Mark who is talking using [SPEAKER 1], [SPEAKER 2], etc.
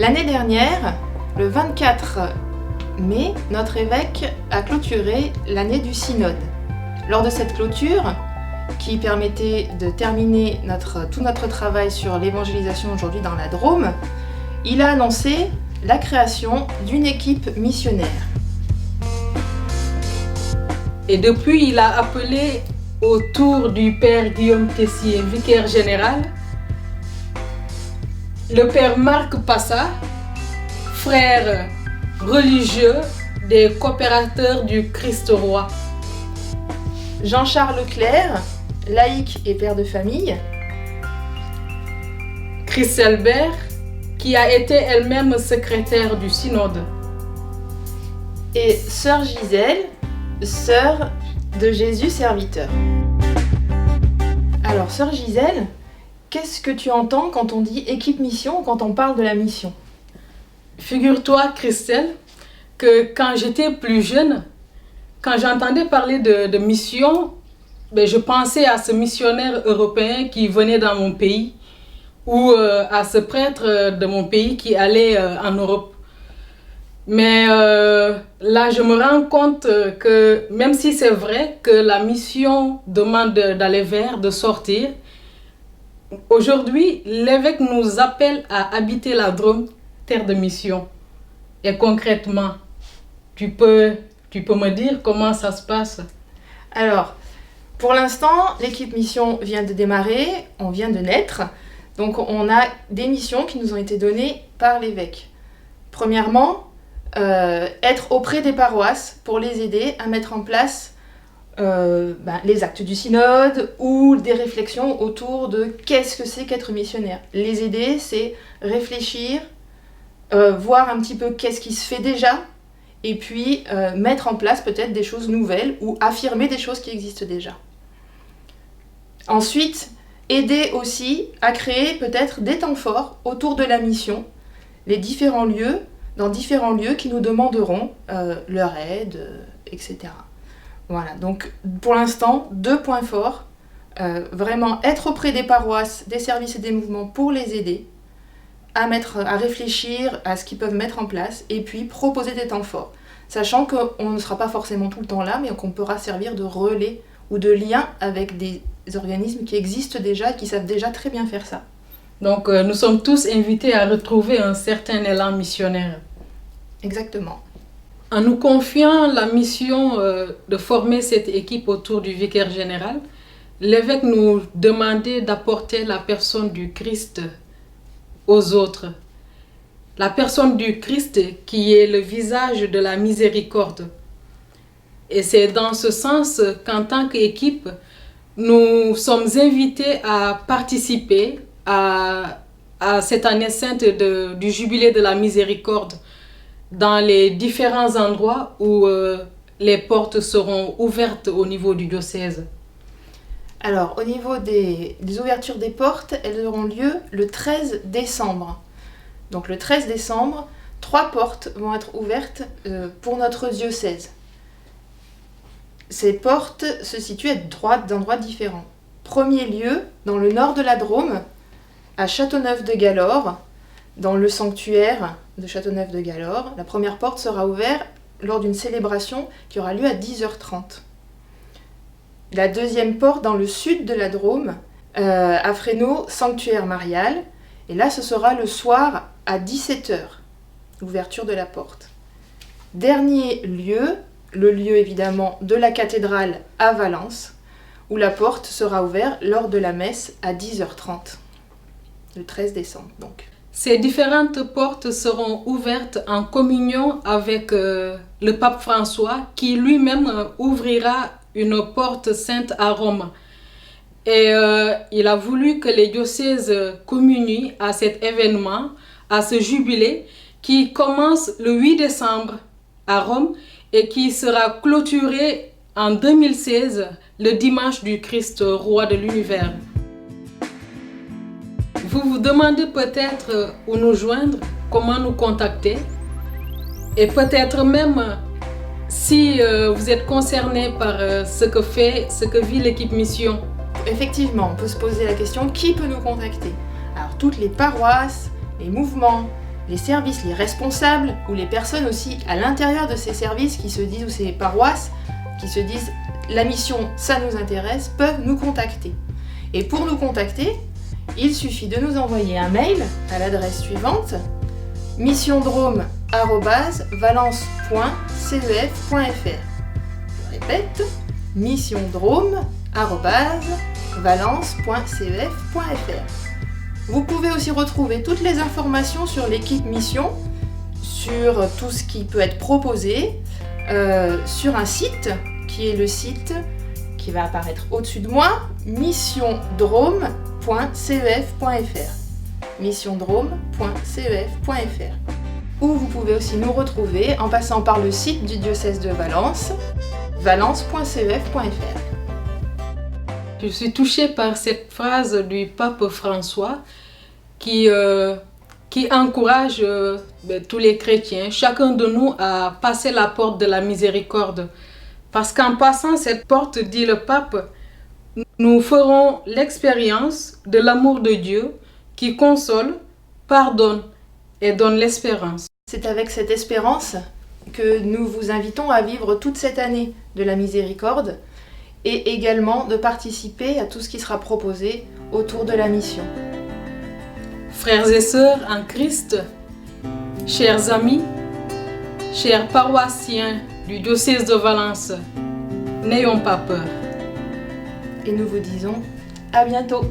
[SPEAKER 1] L'année dernière, le 24 mai, notre évêque a clôturé l'année du synode. Lors de cette clôture, qui permettait de terminer tout notre travail sur l'évangélisation aujourd'hui dans la Drôme, il a annoncé la création d'une équipe missionnaire.
[SPEAKER 2] Et depuis, il a appelé autour du père Guillaume Tessier, vicaire général, le père Marc Passa, frère religieux des coopérateurs du Christ roi,
[SPEAKER 1] Jean-Charles Leclerc, laïc et père de famille,
[SPEAKER 2] Christelle Bert, qui a été elle-même secrétaire du synode,
[SPEAKER 1] et sœur Gisèle, sœur de Jésus serviteur. Alors, sœur Gisèle, qu'est-ce que tu entends quand on dit équipe mission ou quand on parle de la mission?
[SPEAKER 2] Figure-toi, Christelle, que quand j'étais plus jeune, quand j'entendais parler de mission, je pensais à ce missionnaire européen qui venait dans mon pays ou à ce prêtre de mon pays qui allait en Europe. Mais là, je me rends compte que même si c'est vrai que la mission demande d'aller vers, de sortir, aujourd'hui, l'évêque nous appelle à habiter la Drôme, terre de mission. Et concrètement, tu peux me dire comment ça se passe?
[SPEAKER 1] Alors, pour l'instant, l'équipe mission vient de démarrer, on vient de naître. Donc, on a des missions qui nous ont été données par l'évêque. Premièrement, être auprès des paroisses pour les aider à mettre en place les actes du synode ou des réflexions autour de qu'est-ce que c'est qu'être missionnaire. Les aider, c'est réfléchir, voir un petit peu qu'est-ce qui se fait déjà, et puis mettre en place peut-être des choses nouvelles ou affirmer des choses qui existent déjà. Ensuite, aider aussi à créer peut-être des temps forts autour de la mission, dans différents lieux qui nous demanderont leur aide, etc. Voilà, donc pour l'instant, 2 points forts. Vraiment être auprès des paroisses, des services et des mouvements pour les aider, à réfléchir à ce qu'ils peuvent mettre en place, et puis proposer des temps forts. Sachant qu'on ne sera pas forcément tout le temps là, mais qu'on pourra servir de relais ou de lien avec des organismes qui existent déjà et qui savent déjà très bien faire ça.
[SPEAKER 2] Donc nous sommes tous invités à retrouver un certain élan missionnaire.
[SPEAKER 1] Exactement.
[SPEAKER 2] En nous confiant la mission de former cette équipe autour du vicaire général, l'évêque nous demandait d'apporter la personne du Christ aux autres. La personne du Christ qui est le visage de la miséricorde. Et c'est dans ce sens qu'en tant qu'équipe, nous sommes invités à participer à cette année sainte du jubilé de la miséricorde dans les différents endroits où les portes seront ouvertes au niveau du diocèse.
[SPEAKER 1] Alors, au niveau des ouvertures des portes, elles auront lieu le 13 décembre. Donc le 13 décembre, 3 portes vont être ouvertes pour notre diocèse. Ces portes se situent d'endroits différents. Premier lieu, dans le nord de la Drôme, à Châteauneuf-de-Galore, dans le sanctuaire de Châteauneuf-de-Galore. La première porte sera ouverte lors d'une célébration qui aura lieu à 10h30. La deuxième porte dans le sud de la Drôme, à Fresno, sanctuaire marial. Et là, ce sera le soir à 17h, l'ouverture de la porte. Dernier lieu, le lieu évidemment de la cathédrale à Valence, où la porte sera ouverte lors de la messe à 10h30, le 13 décembre donc.
[SPEAKER 2] Ces différentes portes seront ouvertes en communion avec le pape François qui lui-même ouvrira une porte sainte à Rome. Et il a voulu que les diocèses communient à cet événement, à ce jubilé qui commence le 8 décembre à Rome et qui sera clôturé en 2016, le dimanche du Christ roi de l'univers. Vous vous demandez peut-être où nous joindre, comment nous contacter, et peut-être même si vous êtes concerné par ce que vit l'équipe mission.
[SPEAKER 1] Effectivement, on peut se poser la question, qui peut nous contacter? Alors toutes les paroisses, les mouvements, les services, les responsables ou les personnes aussi à l'intérieur de ces services qui se disent, ou ces paroisses qui se disent la mission ça nous intéresse, peuvent nous contacter. Et pour nous contacter, il suffit de nous envoyer un mail à l'adresse suivante: missiondrome@valence.cef.fr. Je répète, missiondrome@valence.cef.fr. Vous pouvez aussi retrouver toutes les informations sur l'équipe mission, sur tout ce qui peut être proposé, sur un site qui est le site qui va apparaître au-dessus de moi, missiondrome.cef.fr. missiondrome.cef.fr. Ou vous pouvez aussi nous retrouver en passant par le site du diocèse de Valence, valence.cef.fr.
[SPEAKER 2] Je suis touchée par cette phrase du pape François qui encourage tous les chrétiens, chacun de nous, à passer la porte de la miséricorde. Parce qu'en passant cette porte, dit le pape, nous ferons l'expérience de l'amour de Dieu qui console, pardonne et donne l'espérance.
[SPEAKER 1] C'est avec cette espérance que nous vous invitons à vivre toute cette année de la miséricorde et également de participer à tout ce qui sera proposé autour de la mission.
[SPEAKER 2] Frères et sœurs en Christ, chers amis, chers paroissiens du diocèse de Valence, n'ayons pas peur.
[SPEAKER 1] Et nous vous disons à bientôt.